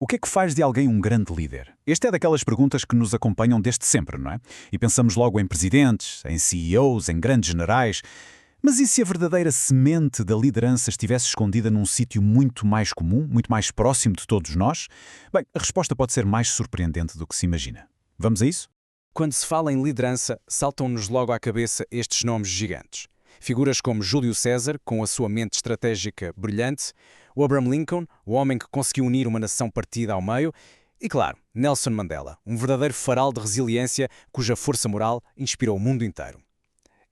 O que é que faz de alguém um grande líder? Esta é daquelas perguntas que nos acompanham desde sempre, não é? E pensamos logo em presidentes, em CEOs, em grandes generais. Mas e se a verdadeira semente da liderança estivesse escondida num sítio muito mais comum, muito mais próximo de todos nós? Bem, a resposta pode ser mais surpreendente do que se imagina. Vamos a isso? Quando se fala em liderança, saltam-nos logo à cabeça estes nomes gigantes. Figuras como Júlio César, com a sua mente estratégica brilhante, o Abraham Lincoln, o homem que conseguiu unir uma nação partida ao meio, e, claro, Nelson Mandela, um verdadeiro farol de resiliência cuja força moral inspirou o mundo inteiro.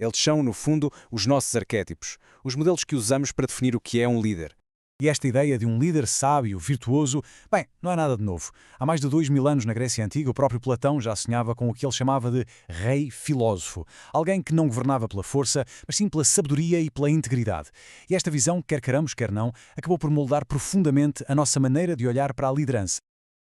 Eles são, no fundo, os nossos arquétipos, os modelos que usamos para definir o que é um líder. E esta ideia de um líder sábio, virtuoso, bem, não é nada de novo. Há mais de 2000 anos na Grécia Antiga, o próprio Platão já sonhava com o que ele chamava de rei filósofo. Alguém que não governava pela força, mas sim pela sabedoria e pela integridade. E esta visão, quer queiramos, quer não, acabou por moldar profundamente a nossa maneira de olhar para a liderança.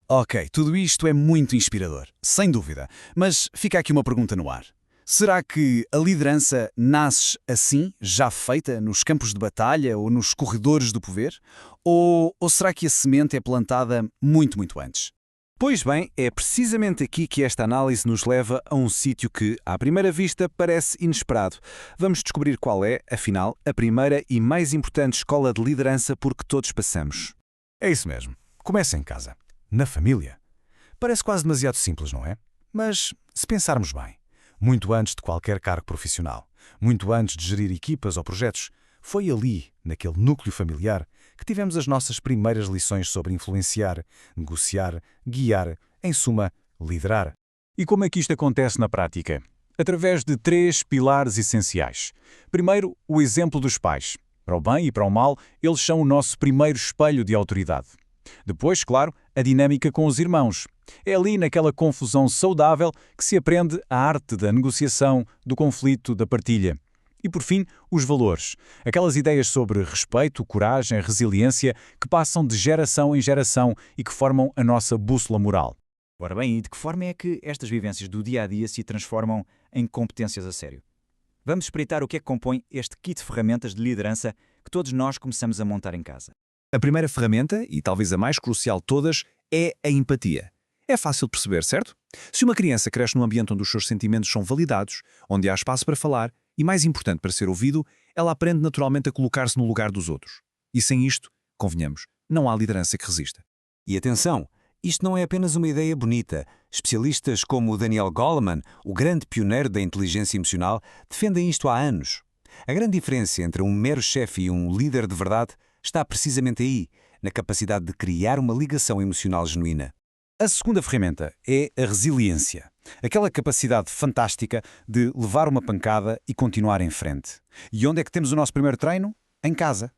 Ok, tudo isto é muito inspirador, sem dúvida. Mas fica aqui uma pergunta no ar. Será que a liderança nasce assim, já feita, nos campos de batalha ou nos corredores do poder? Ou será que a semente é plantada muito, muito antes? Pois bem, é precisamente aqui que esta análise nos leva a um sítio que, à primeira vista, parece inesperado. Vamos descobrir qual é, afinal, a primeira e mais importante escola de liderança por que todos passamos. É isso mesmo. Começa em casa. Na família. Parece quase demasiado simples, não é? Mas, se pensarmos bem, muito antes de qualquer cargo profissional, muito antes de gerir equipas ou projetos, foi ali, naquele núcleo familiar, que tivemos as nossas primeiras lições sobre influenciar, negociar, guiar, em suma, liderar. E como é que isto acontece na prática? Através de 3 pilares essenciais. Primeiro, o exemplo dos pais. Para o bem e para o mal, eles são o nosso primeiro espelho de autoridade. Depois, claro, a dinâmica com os irmãos. É ali, naquela confusão saudável, que se aprende a arte da negociação, do conflito, da partilha. E, por fim, os valores. Aquelas ideias sobre respeito, coragem, resiliência, que passam de geração em geração e que formam a nossa bússola moral. Ora bem, e de que forma é que estas vivências do dia-a-dia se transformam em competências a sério? Vamos espreitar o que é que compõe este kit de ferramentas de liderança que todos nós começamos a montar em casa. A primeira ferramenta, e talvez a mais crucial de todas, é a empatia. É fácil de perceber, certo? Se uma criança cresce num ambiente onde os seus sentimentos são validados, onde há espaço para falar e, mais importante, para ser ouvido, ela aprende naturalmente a colocar-se no lugar dos outros. E sem isto, convenhamos, não há liderança que resista. E atenção, isto não é apenas uma ideia bonita. Especialistas como o Daniel Goleman, o grande pioneiro da inteligência emocional, defendem isto há anos. A grande diferença entre um mero chefe e um líder de verdade está precisamente aí, na capacidade de criar uma ligação emocional genuína. A segunda ferramenta é a resiliência. Aquela capacidade fantástica de levar uma pancada e continuar em frente. E onde é que temos o nosso primeiro treino? Em casa.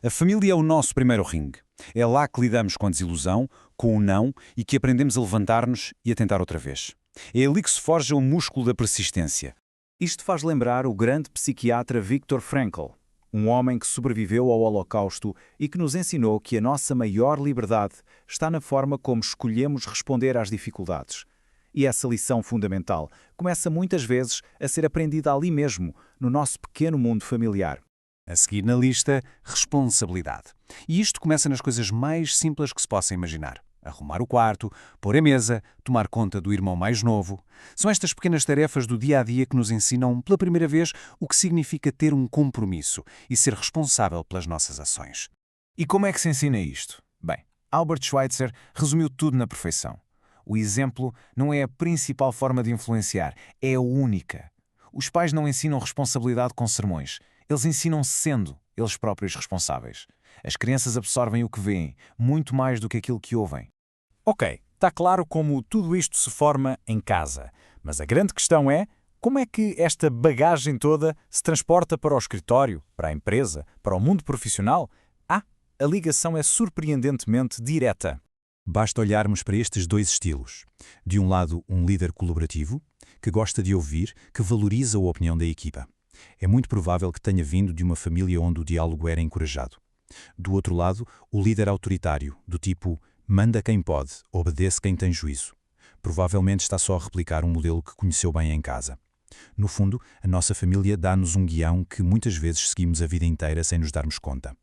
A família é o nosso primeiro ringue. É lá que lidamos com a desilusão, com o não e que aprendemos a levantar-nos e a tentar outra vez. É ali que se forja o músculo da persistência. Isto faz lembrar o grande psiquiatra Viktor Frankl, um homem que sobreviveu ao Holocausto e que nos ensinou que a nossa maior liberdade está na forma como escolhemos responder às dificuldades. E essa lição fundamental começa muitas vezes a ser aprendida ali mesmo, no nosso pequeno mundo familiar. A seguir na lista, responsabilidade. E isto começa nas coisas mais simples que se possa imaginar. Arrumar o quarto, pôr a mesa, tomar conta do irmão mais novo. São estas pequenas tarefas do dia-a-dia que nos ensinam pela primeira vez o que significa ter um compromisso e ser responsável pelas nossas ações. E como é que se ensina isto? Bem, Albert Schweitzer resumiu tudo na perfeição. O exemplo não é a principal forma de influenciar, é a única. Os pais não ensinam responsabilidade com sermões, eles ensinam sendo eles próprios responsáveis. As crianças absorvem o que veem, muito mais do que aquilo que ouvem. Ok, está claro como tudo isto se forma em casa. Mas a grande questão é, como é que esta bagagem toda se transporta para o escritório, para a empresa, para o mundo profissional? A ligação é surpreendentemente direta. Basta olharmos para estes dois estilos. De um lado, um líder colaborativo, que gosta de ouvir, que valoriza a opinião da equipa. É muito provável que tenha vindo de uma família onde o diálogo era encorajado. Do outro lado, o líder autoritário, do tipo manda quem pode, obedece quem tem juízo. Provavelmente está só a replicar um modelo que conheceu bem em casa. No fundo, a nossa família dá-nos um guião que muitas vezes seguimos a vida inteira sem nos darmos conta.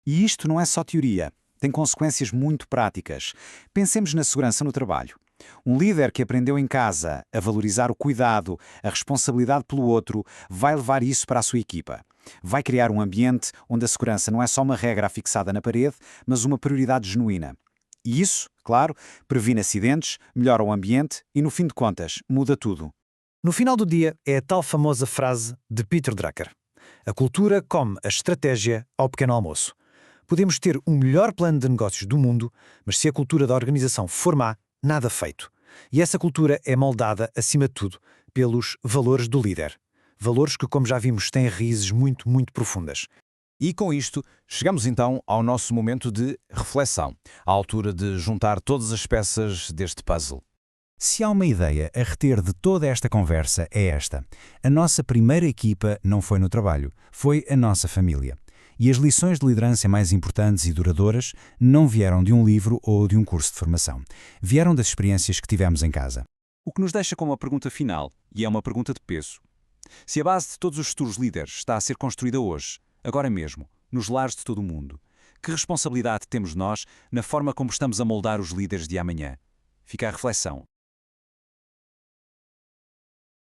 E isto não é só teoria. Tem consequências muito práticas. Pensemos na segurança no trabalho. Um líder que aprendeu em casa a valorizar o cuidado, a responsabilidade pelo outro, vai levar isso para a sua equipa. Vai criar um ambiente onde a segurança não é só uma regra afixada na parede, mas uma prioridade genuína. E isso, claro, previne acidentes, melhora o ambiente e, no fim de contas, muda tudo. No final do dia, é a tal famosa frase de Peter Drucker: a cultura come a estratégia ao pequeno almoço. Podemos ter o melhor plano de negócios do mundo, mas se a cultura da organização for má, nada feito. E essa cultura é moldada, acima de tudo, pelos valores do líder. Valores que, como já vimos, têm raízes muito, muito profundas. E com isto, chegamos então ao nosso momento de reflexão, à altura de juntar todas as peças deste puzzle. Se há uma ideia a reter de toda esta conversa é esta: a nossa primeira equipa não foi no trabalho, foi a nossa família. E as lições de liderança mais importantes e duradouras não vieram de um livro ou de um curso de formação. Vieram das experiências que tivemos em casa. O que nos deixa com uma pergunta final, e é uma pergunta de peso. Se a base de todos os futuros líderes está a ser construída hoje, agora mesmo, nos lares de todo o mundo, que responsabilidade temos nós na forma como estamos a moldar os líderes de amanhã? Fica a reflexão